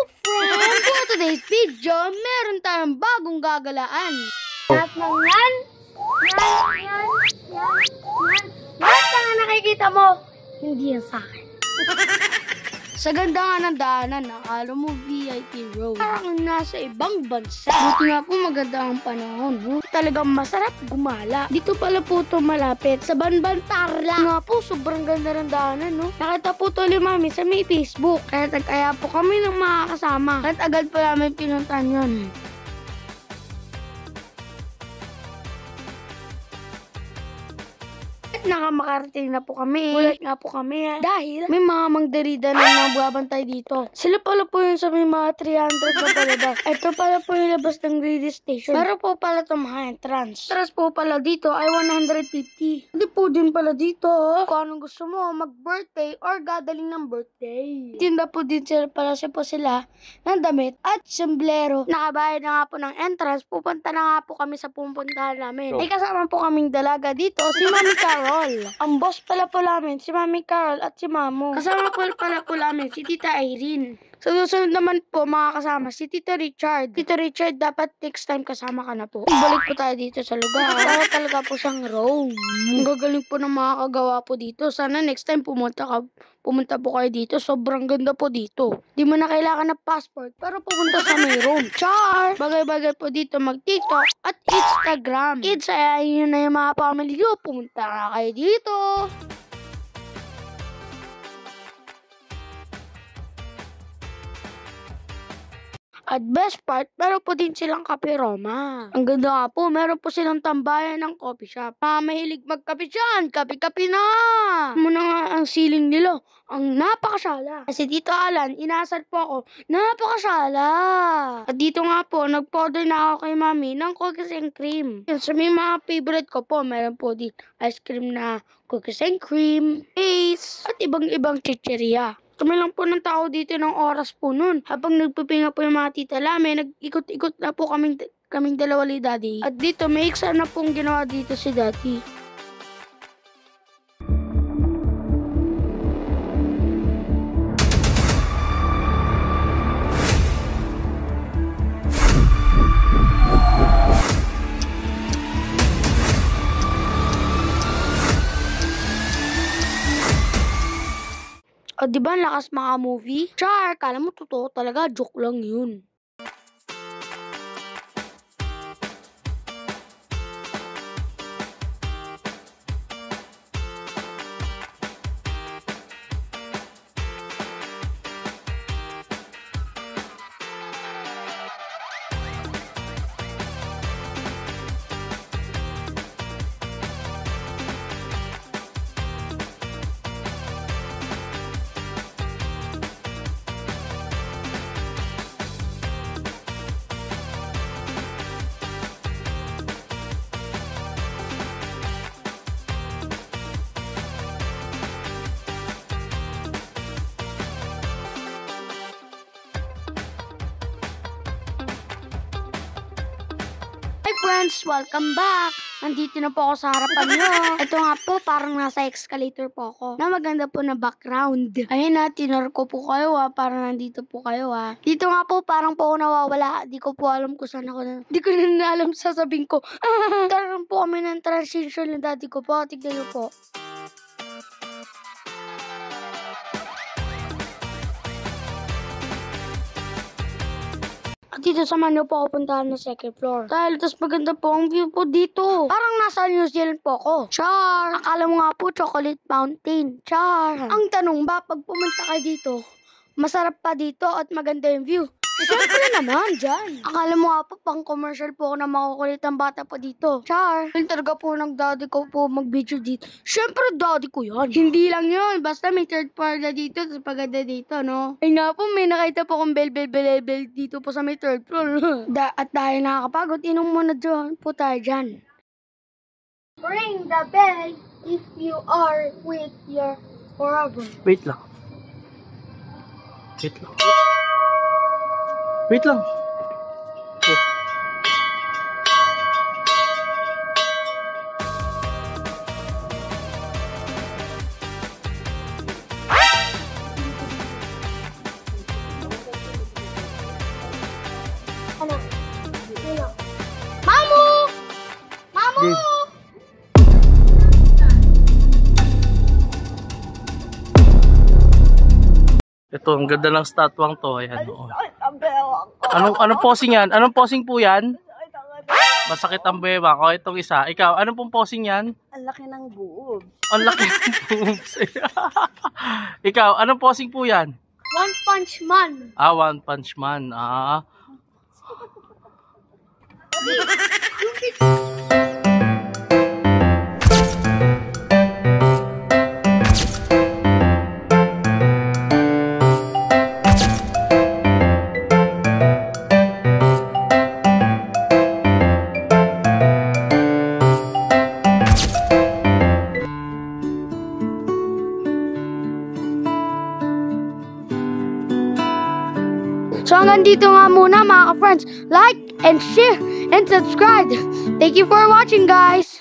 friends! For today's video, meron tayong bagong gagalaan. Lahat ng yan. Lahat na nga nakikita mo, hindi yan sa akin. Sa ganda nga ng daanan, akala mo VIP road. Parang nasa ibang bansa. Buti nga po maganda ang panahon. Talagang masarap gumala. Dito pala po ito malapit. Sa Banban Tarlac. Nga po, sobrang ganda ng daanan, no? Nakita po ito ni Mami sa may Facebook. Kaya tag-aya po kami ng mga kasama. At agad po namin pinuntan yun. Nakamakarating na po kami. Ulit nga po kami dahil may mga mangderida na nagbabantay dito. Sila pala po yung sa may mga 300 na palabas. Ito pala po yung labas ng Greedy Station. Pero po pala ito mga entrance. Entrance po pala dito ay 150. Hindi po din pala dito. Kung anong gusto mo, mag-birthday or gadaling ng birthday. Tinda po din sila pala sila ng damit at sombrero. Nakabayad na nga po ng entrance. Pupunta na nga po kami sa pupuntahan namin. May kasama po kaming dalaga dito, si Mami Carol. Ang boss pala po namin, si Mami Carol at si Mamo. Kasama po pala po namin, si Tita Irene. Sa susunod naman po mga kasama, si Tito Richard. Tito Richard, dapat next time kasama ka na po. Balik po tayo dito sa lugar. Para talaga po siyang Rome. Ang gagaling po ng mga kagawa po dito. Sana next time pumunta po kayo dito. Sobrang ganda po dito. Di mo na kailangan ng passport, pero pupunta sa may Rome. Char! Bagay-bagay po dito mag-TikTok at Instagram. Kids, ayun na yung mga family nyo. Pumunta na kayo dito. At best part, meron po din silang Kape Roma. Ang ganda nga po, meron po silang tambayan ng coffee shop. Mahilig magkape dyan, kape-kape na! Muna nga ang siling nila, ang napakasala. Kasi dito Alan, inasal po ako, napakasala. At dito nga po, nag-order na ako kay Mami ng cookies and cream. Yan, sa may mga favorite ko po, meron po din ice cream na cookies and cream, ace, at ibang chicheria. Kami lang po ng tao dito ng oras po nun. Habang nagpipinga po yung mga tita namin, nag-ikot-ikot na po kaming dalawa ni Daddy. At dito, may iksa na pong ginawa dito si Daddy. O, diba ang lakas mga movie? Char, kala mo totoo talaga, joke lang yun. Hi friends! Welcome back! Nandito na po ako sa harapan nyo. Ito nga po, parang nasa escalator po ako. Na maganda po na background. Ayun na, tinor ko po kayo parang nandito po kayo Dito nga po, parang po ako nawawala. Di ko po alam kung saan ako Di ko na alam sasabihin ko. Karoon po kami ng transition ng daddy ko po. Tignan nyo po. At dito sa Manila po ako puntahan ng second floor. Dahil tas maganda po ang view po dito. Parang nasa New Zealand po ako. Char! Akala mo nga po chocolate fountain. Char! Ang tanong ba, pag pumunta ka dito, masarap pa dito at maganda yung view? Siyempre naman, dyan. Akala mo nga po, pang commercial po ako na makukulit ang bata pa dito. Char! Yung talaga po ng daddy ko po mag-video dito. Siyempre, daddy ko yan. Hindi lang yun. Basta may third floor na dito, tapos paganda dito, no? Ay nga po, may nakita po kong bell dito po sa may third floor. At dahil nakakapagod, inom muna dyan po tayo dyan. Ring the bell if you are with your forever. Wait lang. Wait lang. Oh. Ito, ang ganda ng statwang to. Ayan, oh. Anong posing yan? Anong posing po yan? Masakit ang bewang. O, itong isa. Ikaw, anong pong posing yan? Ang laki ng buob. Ang laki ng boobs. Ikaw, anong posing po yan? One Punch Man. Ah, One Punch Man. Ah. So hanggang dito nga muna mga ka-friends. Like and share and subscribe. Thank you for watching guys.